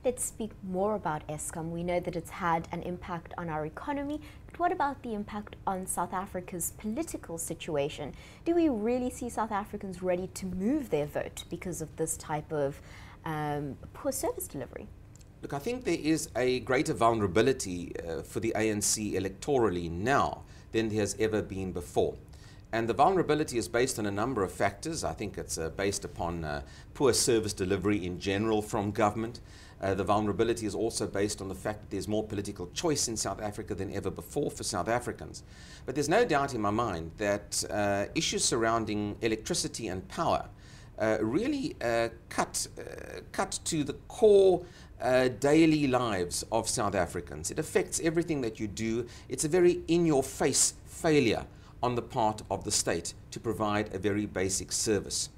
Let's speak more about Eskom. We know that it's had an impact on our economy, but what about the impact on South Africa's political situation? Do we really see South Africans ready to move their vote because of this type of poor service delivery? Look, I think there is a greater vulnerability for the ANC electorally now than there has ever been before. And the vulnerability is based on a number of factors. I think it's based upon poor service delivery in general from government. The vulnerability is also based on the fact that there's more political choice in South Africa than ever before for South Africans. But there's no doubt in my mind that issues surrounding electricity and power really cut to the core daily lives of South Africans. It affects everything that you do. It's a very in-your-face failure on the part of the state to provide a very basic service.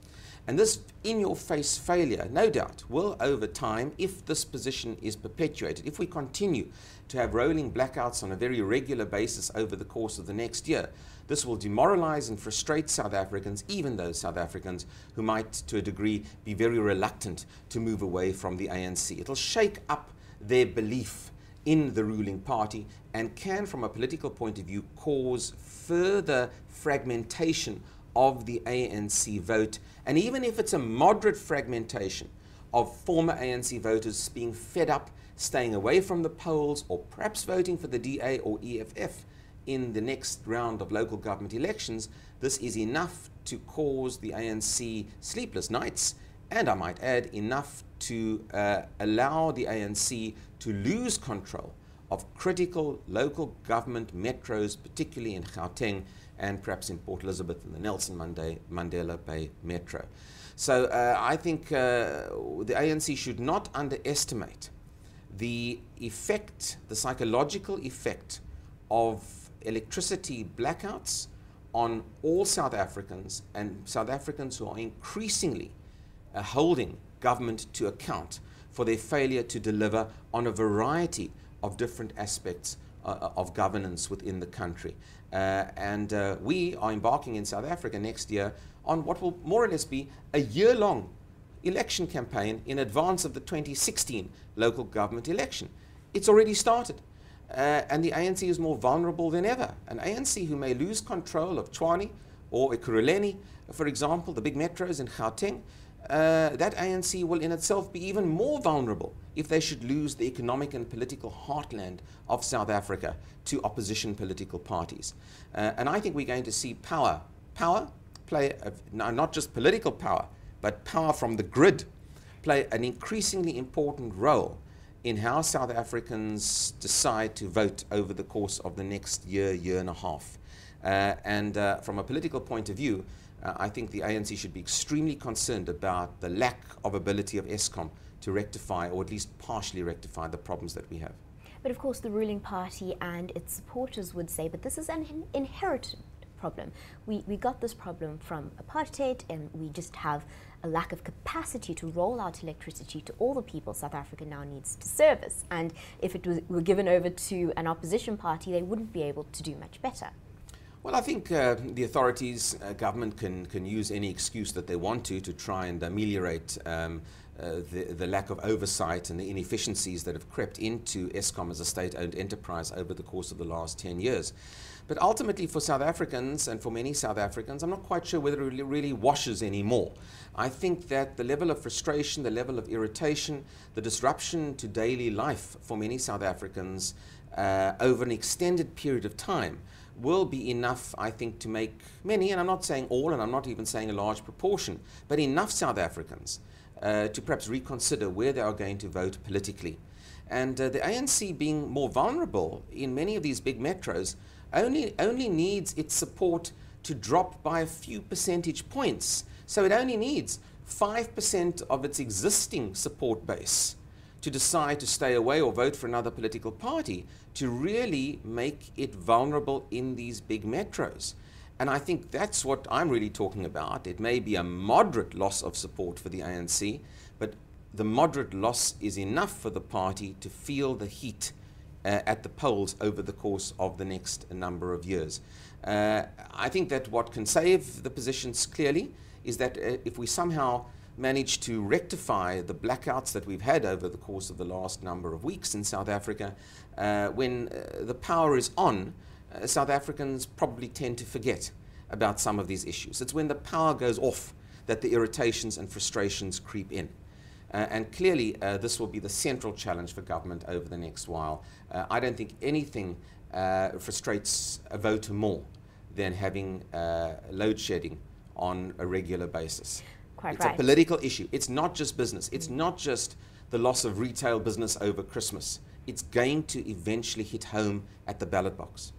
And this in-your-face failure, no doubt, will over time, if this position is perpetuated, if we continue to have rolling blackouts on a very regular basis over the course of the next year, this will demoralize and frustrate South Africans, even those South Africans who might, to a degree, be very reluctant to move away from the ANC. It'll shake up their belief in the ruling party and can, from a political point of view, cause further fragmentation of the ANC vote. And even if it's a moderate fragmentation of former ANC voters being fed up, staying away from the polls, or perhaps voting for the DA or EFF in the next round of local government elections, this is enough to cause the ANC sleepless nights, and I might add, enough to allow the ANC to lose control of critical local government metros, particularly in Gauteng and perhaps in Port Elizabeth and the Nelson Mandela Bay Metro. So I think the ANC should not underestimate the effect, the psychological effect of electricity blackouts on all South Africans, and South Africans who are increasingly holding government to account for their failure to deliver on a variety of different aspects of governance within the country. We are embarking in South Africa next year on what will more or less be a year-long election campaign in advance of the 2016 local government election. It's already started. And the ANC is more vulnerable than ever. An ANC who may lose control of Tshwane or Ekurhuleni, for example, the big metros in Gauteng, that ANC will in itself be even more vulnerable if they should lose the economic and political heartland of South Africa to opposition political parties. And I think we're going to see power play, not just political power, but power from the grid, play an increasingly important role in how South Africans decide to vote over the course of the next year, year and a half. From a political point of view, I think the ANC should be extremely concerned about the lack of ability of Eskom to rectify, or at least partially rectify, the problems that we have. But of course the ruling party and its supporters would say, but this is an inherited problem. We got this problem from apartheid, and we just have a lack of capacity to roll out electricity to all the people South Africa now needs to service. And if it were given over to an opposition party, they wouldn't be able to do much better. Well, I think the authorities, government can use any excuse that they want to try and ameliorate the lack of oversight and the inefficiencies that have crept into Eskom as a state-owned enterprise over the course of the last 10 years. But ultimately for South Africans, and for many South Africans, I'm not quite sure whether it really washes anymore. I think that the level of frustration, the level of irritation, the disruption to daily life for many South Africans over an extended period of time will be enough, I think, to make many, and I'm not saying all, and I'm not even saying a large proportion, but enough South Africans to perhaps reconsider where they are going to vote politically. And the ANC, being more vulnerable in many of these big metros, only needs its support to drop by a few percentage points. So it only needs 5% of its existing support base to decide to stay away or vote for another political party to really make it vulnerable in these big metros. And I think that's what I'm really talking about. It may be a moderate loss of support for the ANC, but the moderate loss is enough for the party to feel the heat at the polls over the course of the next number of years. I think that what can save the positions clearly is that if we somehow managed to rectify the blackouts that we've had over the course of the last number of weeks in South Africa. When the power is on, South Africans probably tend to forget about some of these issues. It's when the power goes off that the irritations and frustrations creep in. And clearly, this will be the central challenge for government over the next while. I don't think anything frustrates a voter more than having load shedding on a regular basis. It's a political issue. It's not just business. It's not just the loss of retail business over Christmas. It's going to eventually hit home at the ballot box.